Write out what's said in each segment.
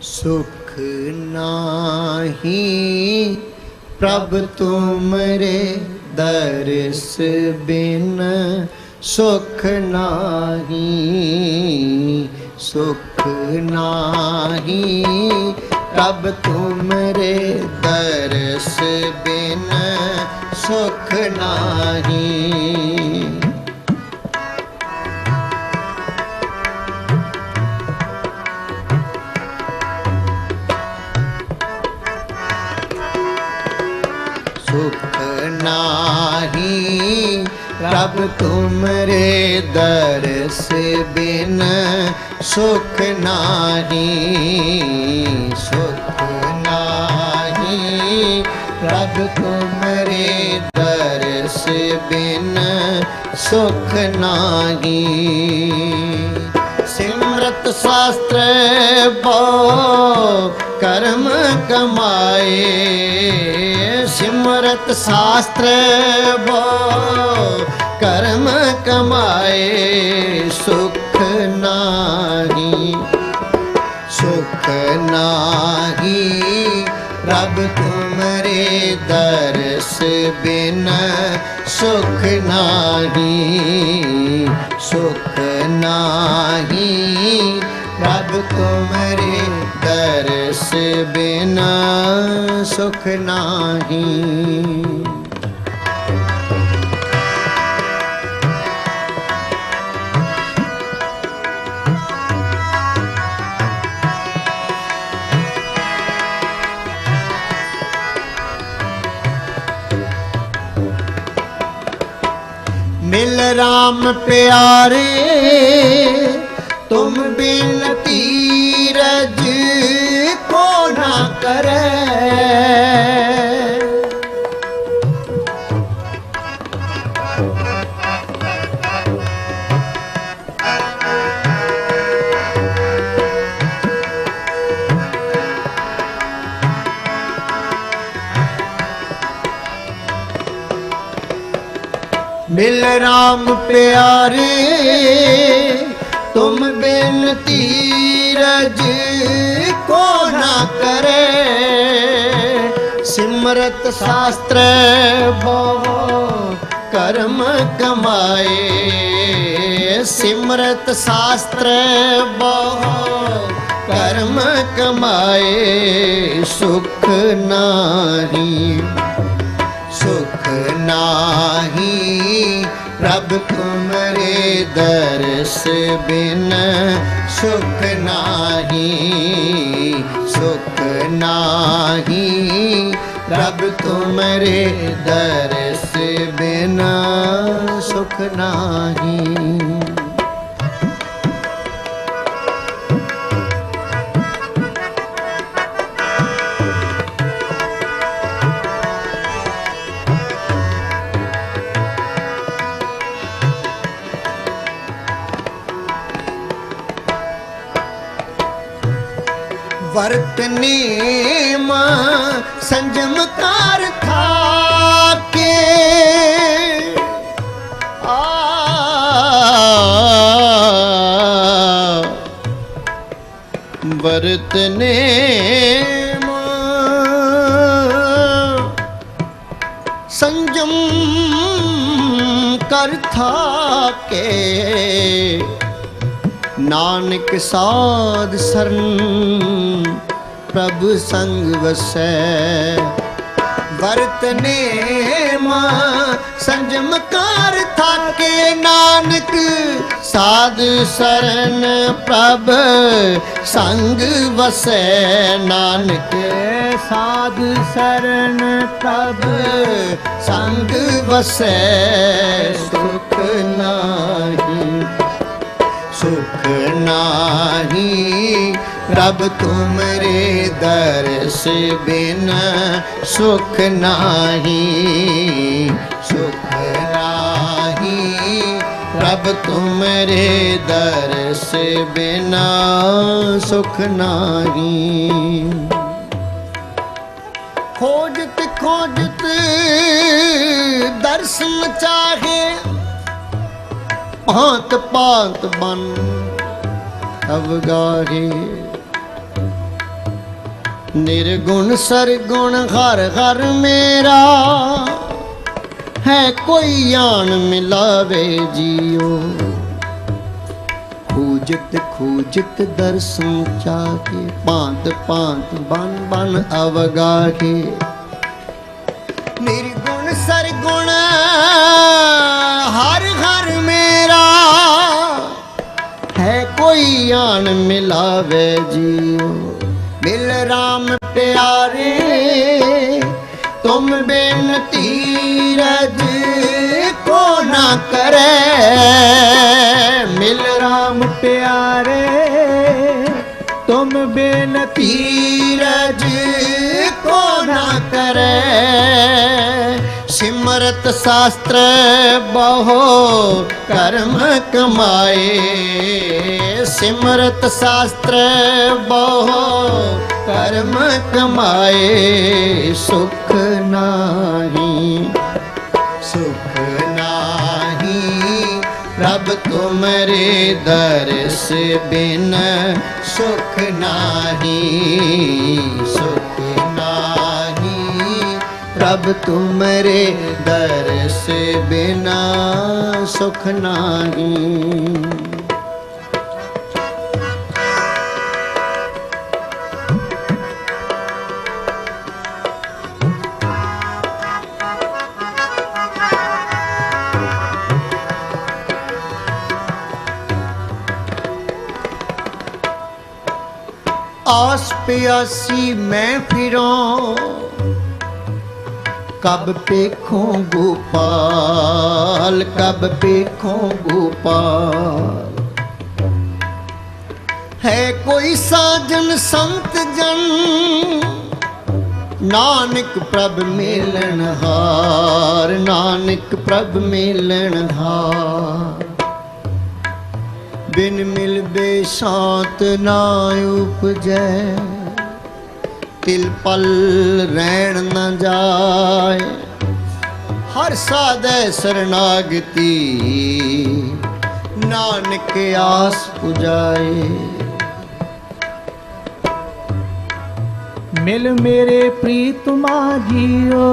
सुख नाही प्रभ तुमरे दर्श बिन सुख नाही, सुख नाही प्रभ तुमरे दर्श बिन सुख नाही। सुख नाही प्रभ तुमरे दर्श बिन सुख नाही, सुख नाही प्रभ तुमरे दर्श बिन सुख नाही। सिमरत शास्त्र बहु कर्म कमाए, सिमरत शास्त्र बहु कर्म कमाए, सुख नाही, सुख नाही प्रभ तुमरे दर्श बिन सुख नाही, सुख नाही प्रभ तुमरे दर्श बिन सुख नाही। मिल राम प्यारे तुम बिन तीरज को ना करे, मिल राम प्यारे तुम बिन तीरज को ना करे, सिमरत शास्त्र बहु कर्म कमाए, सिमरत शास्त्र बहु कर्म कमाए, सुख नाही, सुख नाही प्रभ तुमरे दर्श बिन सुख नाही, सुख नाही प्रभ तुमरे दर्श बिन सुख नाही। वर्तने मां संजम कार था के वर्तने मां संजम कर था के, नानक साध शरण प्रभु संग वसै, वर्तने मां संजम कार थाके, नानक साध शरण प्रभ संग वसै, नानक साध शरण प्रभ संग वसै, सुख नाही, सुख नाही प्रभ तुमरे दर्श बिन सुख नाही, सुख नाही प्रभ तुमरे दर्श बिन सुख नाही। खोजत खोजत दर्शन चाहे, भांत भांत बन अवगाहे, निर्गुण सरगुण हर हर मेरा, है कोई यान मिलावे जियो। खूजत खूजत दर्शन चाहे, पांत पांत बन बन अवगाहे। निर्गुण सरगुण हर हर मेरा, है कोई यान मिलावे जियो। मिल राम प्यारे तुम बिन धीरज को ना करे। मिल राम प्यारे तुम बिन धीरज को ना करे। सिमरत शास्त्र बहु कर्म कमाए। सिमरत शास्त्र बहु कर्म कमाए। सुख नाही सुख नाही प्रभ तुमरे दर्श बिन। सुख नाही सुख नाही प्रभ तुमरे दर्श बिना। सुख नाही। आस प्यासी मैं फिरूं, कब देखूं गोपाल, कब देखूं गोपाल। है कोई साजन संत जन, नानक प्रभ मिलन हार। नानक प्रभ मिलन हार। बिन मिलबे शांत ना उपजै, तिल पल रैन न जाए। हर साधे शरणागति, नानक आस पुजाए। मिल मेरे प्रीतमा जियो,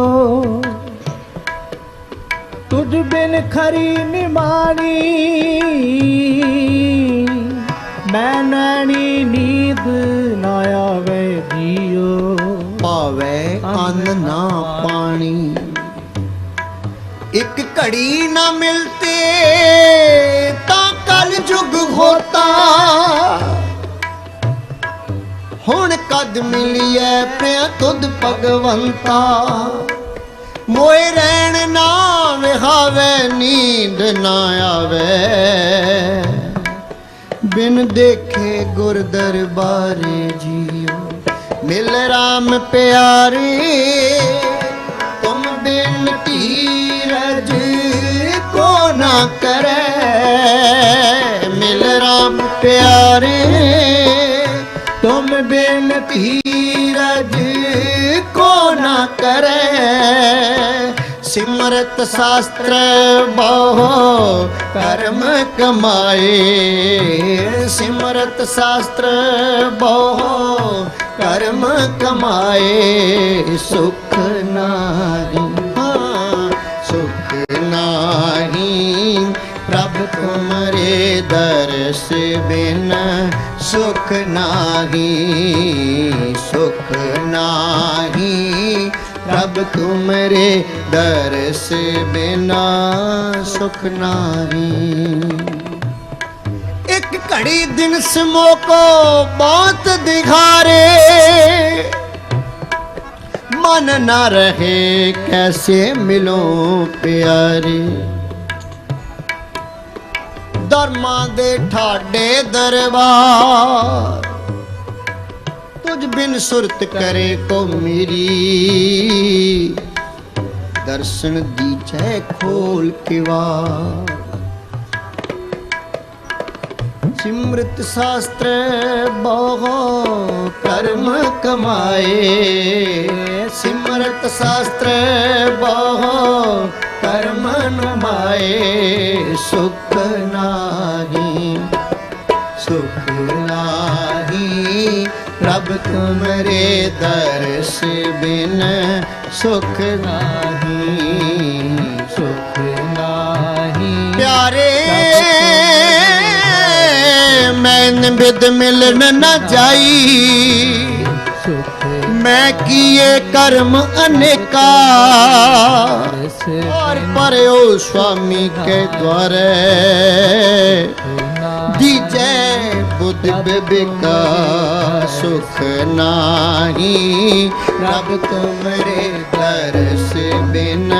तुझ बिन खरी निमानी। मैं नैनी नींद न आवे जियो, पावे अन्न ना पानी। एक घड़ी न मिलते ता कल जुग होता। हुण कद मिलिए प्रिया तुद भगवंता। मोए रैन ना विहावे, नींद ना आवे। बिन देखे गुर दरबारे जियो। मिल राम प्यारे तुम बिन धीरज को ना करे। मिल राम प्यारे तुम बिन धीरज को ना करे। सिमरत शास्त्र बहु कर्म कमाए। सिमरत शास्त्र बहु कर्म कमाए। सुख नाही सुख नाही प्रभ तुमरे दर्श बिन। सुख नाही सुख नाही प्रभ तुमरे दर्श बिना। सुख नाही। एक घड़ी दिन समो को बहुत दिखारे। मन न रहे कैसे मिलो प्यारे। धर्मा दे ठाडे दरबार, तुझ बिन सुरत करे को मेरी। दर्शन दीजै खोल किवाड़। सिमरत शास्त्र बहु कर्म कमाए। सिमरत शास्त्र बहु कर्म नमाए। सुख नाही सुख नाही प्रभ तुमरे दर्श बिन सुख नाही, सुख नाही। प्यारे मैन बिद मिलन न जाई, सुख मैं किए कर्म अनेका, और पर ओ स्वामी के द्वारे दीजे बुद्ध विवेका सुख नाही, प्रभ तुमरे दर्श बिन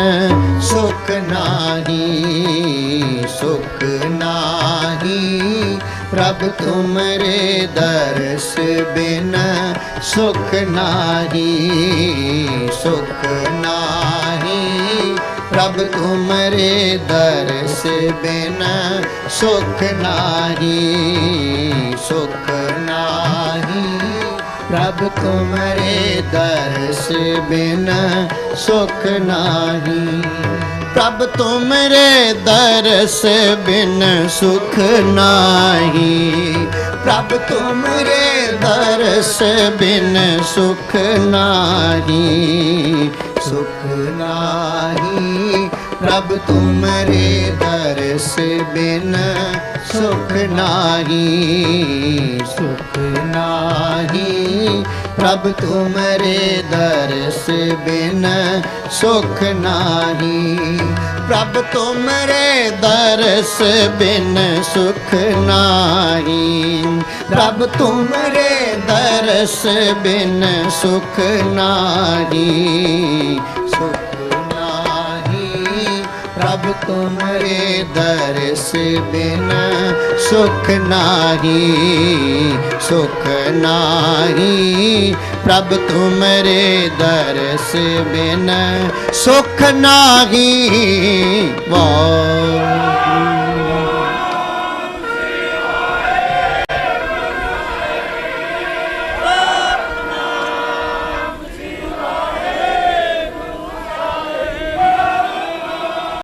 सुख नाही, सुख नाही, प्रभ तुमरे दर्श बिन सुख नाही, सुख नाही, प्रभ तुमरे दर्श बिन सुख नाही, सुख नाही, प्रभ तुमरे दर्श बिन सुख नाही, प्रभ तुमरे दर्श बिन सुख नाही, प्रभ तुमरे दर्श बिन सुख नाही, सुख नाही, प्रभ तुमरे दर्श बिन सुख नाही, सुख नाही, प्रभ तुमरे दर्श बिन सुख नाही, प्रभ तुमरे दर्श बिन सुख नाही, प्रभ तुमरे दर्श बिन सुख नाही, सुख नाही, प्रभ तुमरे दर्श बिन सुख नाही, सुख नाही, प्रभ तुमरे दर्श बिन सुख नाही। वाह।